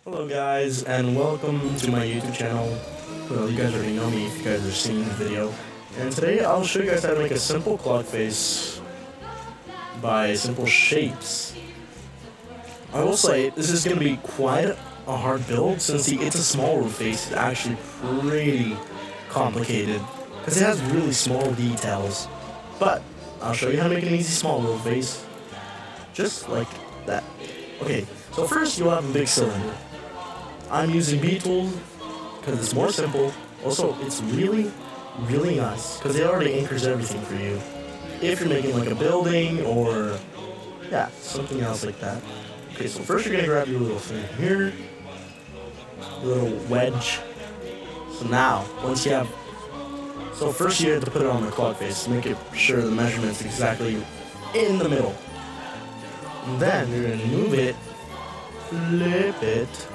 Hello guys, and welcome to my YouTube channel. Well, you guys already know me if you guys are seeing the video. And today I'll show you guys how to make a simple clock face by simple shapes. I will say, this is going to be quite a hard build since it's a smaller face. It's actually pretty complicated because it has really small details. But I'll show you how to make an easy small little face. Just like that. Okay, so first you'll have a big cylinder. I'm using B-Tool because it's more simple. Also, it's really nice because it already anchors everything for you. If you're making like a building or, yeah, something else like that. Okay, so first you're going to grab your little thing here, your little wedge. So now, once you have, so first you have to put it on the clock face, make it sure the measurement's exactly in the middle. And then you're going to move it, flip it.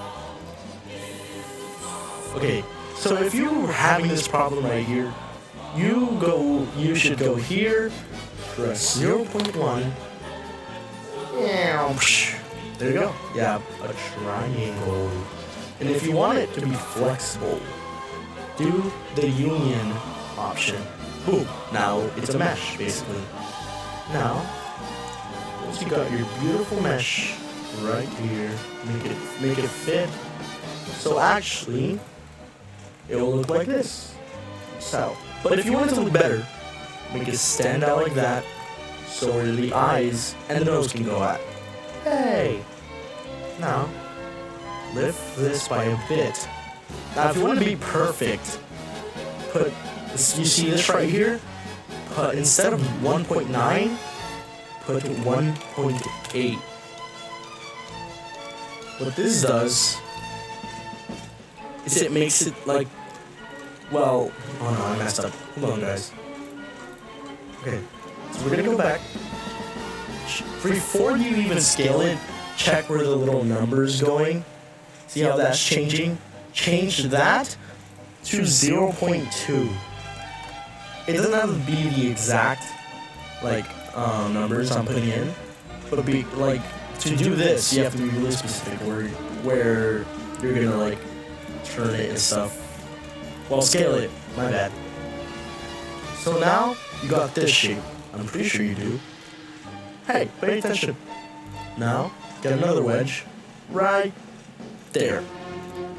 Okay, so if you're having this problem right here, you should go here, press 0.1, there you go. You have a triangle. And if you want it to be flexible, do the union option. Boom. Now it's a mesh, basically. Now, once you got your beautiful mesh right here, make it fit. So actually, it will look like this. So, but if you want it to look better, make it stand out like that, so where the eyes and the nose can go at. Hey! Now, lift this by a bit. Now, if you want to be perfect, you see this right here? Instead of 1.9, put 1.8. What this does is it makes it like, well, oh no, I messed up. Hold on, guys. Okay, so we're gonna go back. Before you even scale it, check where the little number's going. See how that's changing? Change that to 0.2. It doesn't have to be the exact, like, numbers I'm putting in, but be, like, to do this, you have to be really specific where you're gonna, like, turn it and stuff. Well, scale it. My bad. So now, you got this shape. I'm pretty sure you do. Hey, pay attention. Now, get another wedge. Right there.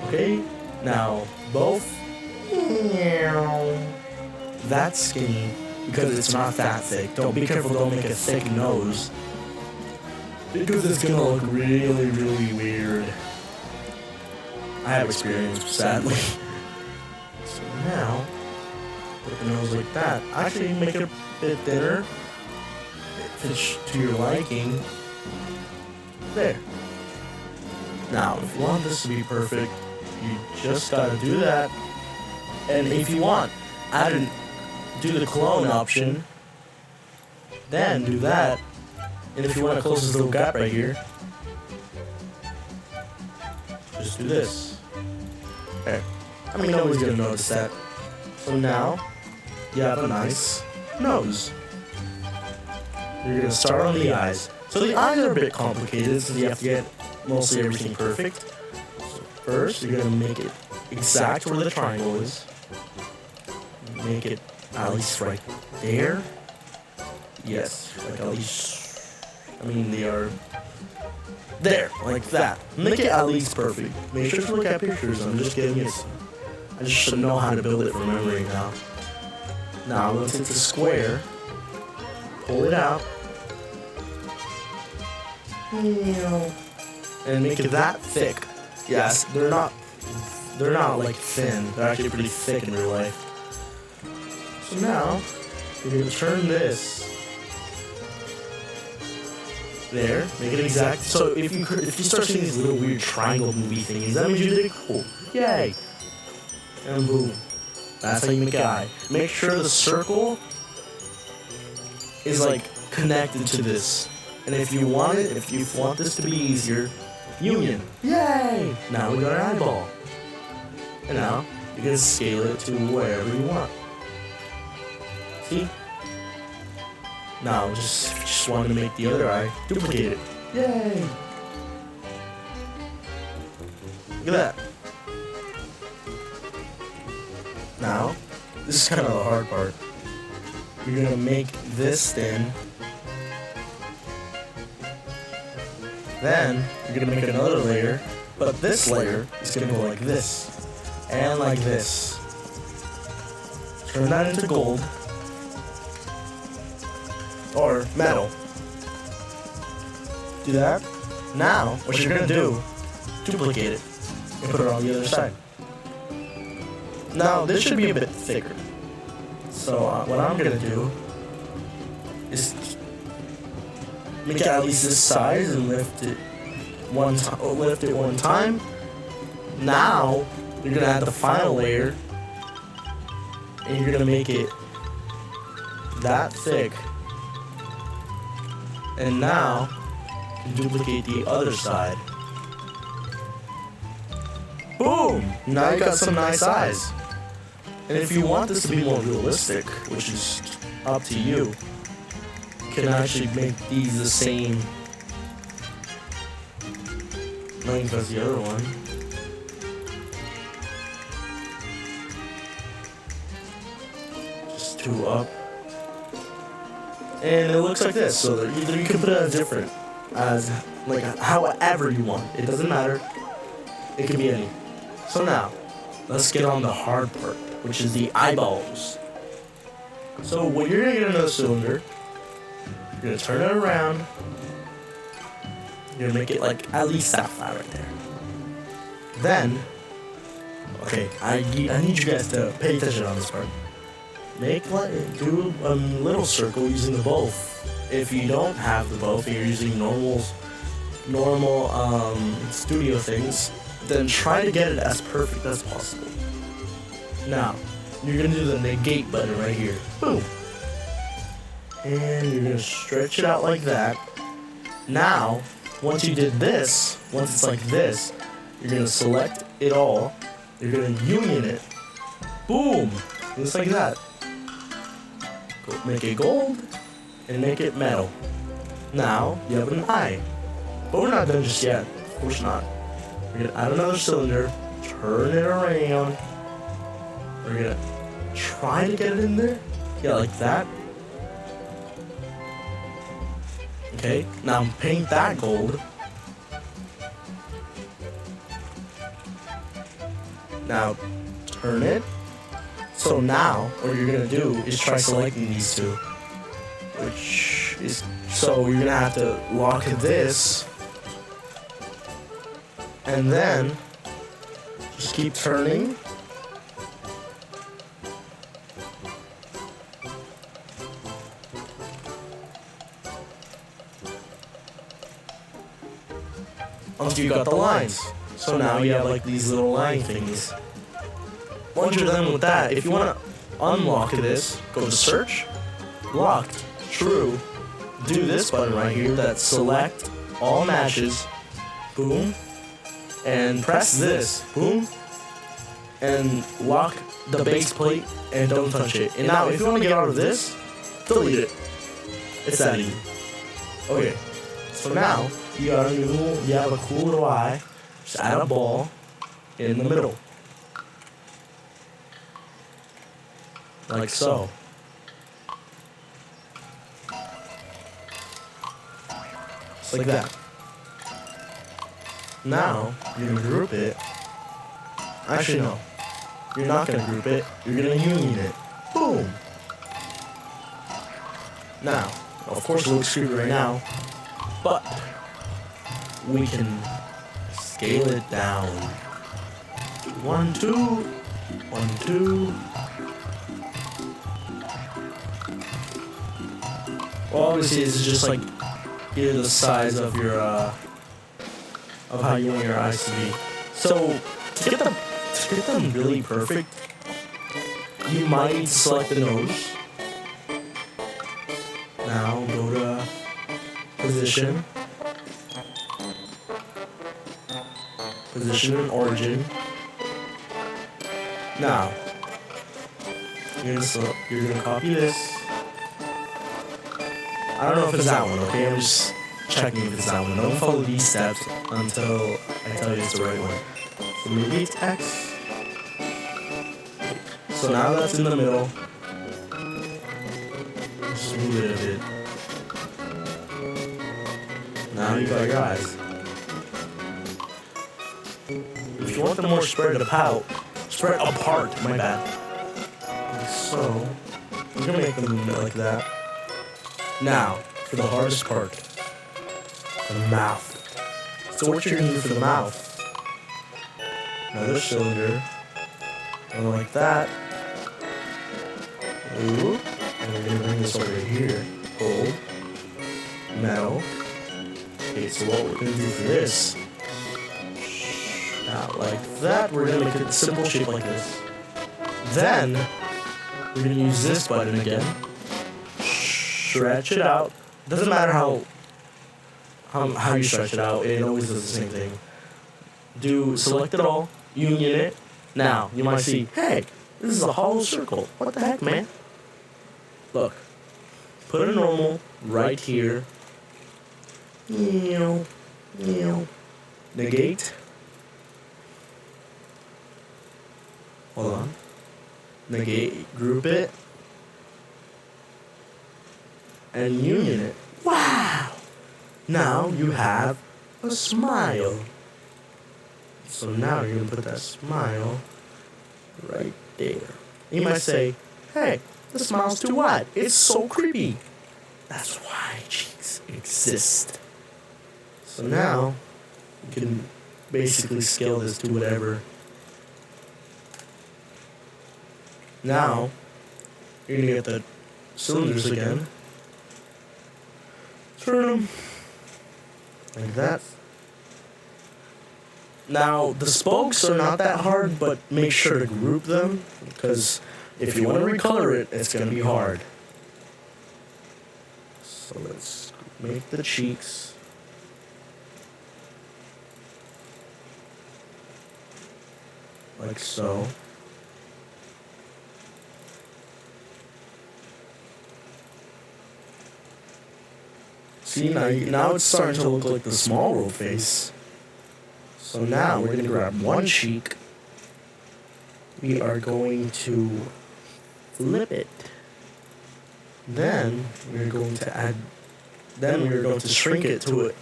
Okay? Now, both. That's skinny because it's not that thick. Don't be careful, don't make a thick nose. Because it's gonna look really weird. I have experience, sadly. So now, put the nose like that. Actually, make it a bit thinner. Fits to your liking. There. Now, if you want this to be perfect, you just gotta do that. And if you want, do the clone option. Then do that. And if you want to close this little gap right here, just do this. Okay. I mean, nobody's gonna notice that. So now, you have a nice nose. You're gonna start on the eyes. So the eyes are a bit complicated since you have to get mostly everything perfect. So first, you're gonna make it exact where the triangle is. Make it at least right there. Yes, like at least. I mean, they are there, like that. Make it at least perfect. Make sure to look at pictures. I'm just giving you. I just should know how to build it from memory now. Now, once it's a square, pull it out. And make it that thick. Yes, they're not like thin. They're actually pretty thick in real life. So now, you're gonna turn this. There, make it exact. So if you start seeing these little weird triangle movie things, that means you did it cool. Yay! And boom. That's how you make an eye. Make sure the circle is like connected to this. And if you want this to be easier, union. Yay! Now we got an eyeball. And now you can scale it to wherever you want. See? Now, just wanted to make the other eye, duplicate it. Yay! Look at that. Now, this is kind of the hard part. You're gonna make this thin. Then, you're gonna make another layer, but this layer is gonna go like this, and like this. Turn that into gold, or metal. Do that. Now, what you're gonna do, duplicate it, and put it on the other side. Now, this should be a bit thicker. So, what I'm gonna do is make it at least this size and lift it one time. Now, you're gonna add the final layer, and you're gonna make it that thick. And now, duplicate the other side. Boom! Now you got some nice eyes. And if you want this to be more realistic, which is up to you, you can actually make these the same length as the other one. Just two up. And it looks like this, so either you can put it as different, as like however you want. It doesn't matter. It can be any. So now, let's get on the hard part, which is the eyeballs. So what you're gonna get another cylinder, you're gonna turn it around, you're gonna make it like at least that flat right there. Then, okay, I need you guys to pay attention on this part. Do a little circle using the both. If you don't have the both, and you're using normal studio things, then try to get it as perfect as possible. Now, you're gonna do the negate button right here. Boom. And you're gonna stretch it out like that. Now, once you did this, once it's like this, you're gonna select it all. You're gonna union it. Boom. Just like that. Make it gold and make it metal. Now, you have an eye. But we're not done just yet. Of course not. We're gonna add another cylinder, turn it around. We're gonna try to get it in there. Yeah, like that. Okay, now paint that gold. Now, turn it. So now, what you're gonna do is try selecting these two. So you're gonna have to lock this. And then, just keep turning. Until you got the lines. So now you have like these little line thingies. Once you're done with that, if you want to unlock this, go to search, locked, true, do this button right here that select all matches, boom, and press this, boom, and lock the base plate and don't touch it. And now if you want to get out of this, delete it. It's that easy. Okay, so now you have a cool little eye, just add a ball in the middle. Like so. Just like that. Now, you're gonna group it. Actually, no. You're not gonna group it. You're gonna union it. Boom! Now, of course it looks screwed right now, but we can scale it down. 1, 2, 1, 2. Well, obviously, this is just like either the size of your of how you want your eyes to be. So to get them really perfect, you might need to select the nose. Now go to position, and origin. Now you're gonna copy this. I don't know if it's that one, okay? I'm just checking if it's that one. Don't follow these steps until I tell you it's the right one. So maybe it's X. So now that's in the middle. Smooth it a bit. Now you got your eyes. If you want them more spread apart, my bad. Like so, I'm gonna make them like that. Now, for the hardest part, the mouth. So what you're gonna do for the mouth? Another cylinder, and like that. Ooh, and we're gonna bring this over here. Gold, metal. Okay, so what we're gonna do for this? Now, like that, we're gonna make a simple shape like this. Then, we're gonna use this button again. Stretch it out. Doesn't matter how you stretch it out, it always does the same thing. Select it all, union it. Now, you might see, hey, this is a hollow circle. What the heck, man? Look, put a normal right here. Negate. Hold on. Negate, group it, and union it. Wow! Now you have a smile. So now you're gonna put that smile right there. You might say, hey, the smile's too wide. It's so creepy. That's why cheeks exist. So now you can basically scale this to whatever. Now, you're gonna get the cylinders again. Turn them like that. Now, the spokes are not that hard, but make sure to group them, because if you want to recolor it, it's gonna be hard. So let's make the cheeks. Like so. See, now it's starting to look like the small world face. So now we're going to grab one cheek. We are going to flip it. Then we're going to shrink it to it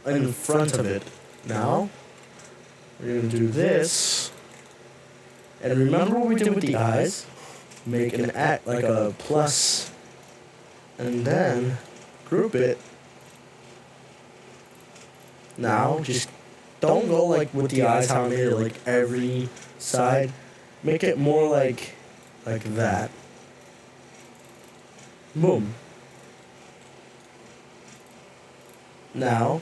in front of it. Now we're going to do this. And remember what we did with the eyes? Make an act like a plus, and then group it. Now, just don't go like with the eyes how I made it, like every side. Make it more like that. Boom. Now,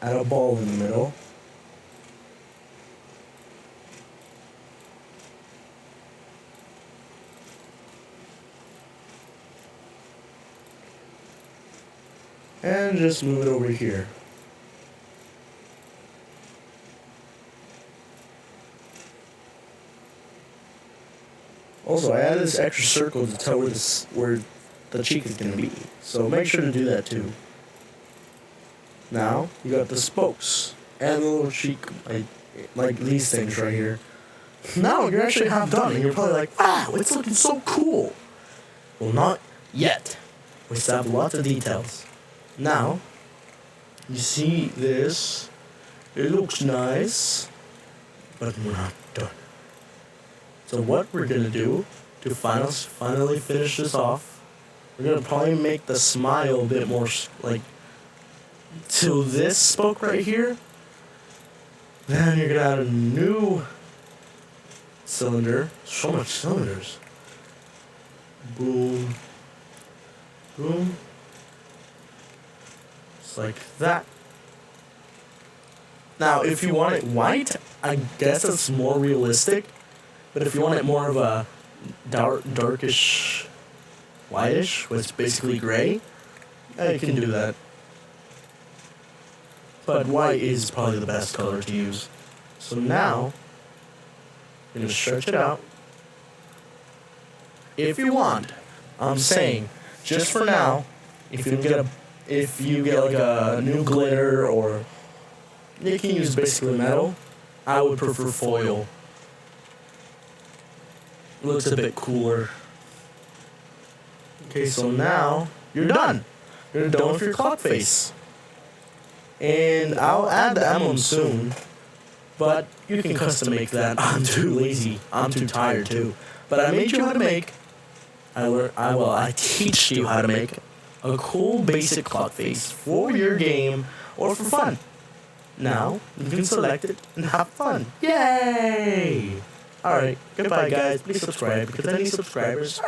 add a ball in the middle. And just move it over here. Also, I added this extra circle to tell where the cheek is going to be. So make sure to do that too. Now, you got the spokes and the little cheek, like these things right here. Now you're actually half done, and you're probably like, wow, it's looking so cool. Well, not yet. We still have lots of details. Now, you see this, it looks nice, but we're not done. So what we're going to do to finally finish this off, we're going to probably make the smile a bit more, like, to this spoke right here. Then you're going to add a new cylinder. So much cylinders. Boom. Boom. Like that. Now, if you want it white, I guess it's more realistic. But if you want it more of a darkish, whitish, which is basically gray, you can do that. But white is probably the best color to use. So now, I'm going to stretch it out. If you want, I'm saying, just for now, if you get like a new glitter or You can use basically metal. I would prefer foil. It looks a bit cooler. Okay, so now you're done. You're done with your clock face. And I'll add the emblem soon, but you can custom make that. I'm too lazy. I'm too tired too. But I made you how to make. I teach you how to make a cool basic clock face for your game or for fun. Now you can select it and have fun. Yay! Alright, goodbye guys. Please subscribe because I need subscribers.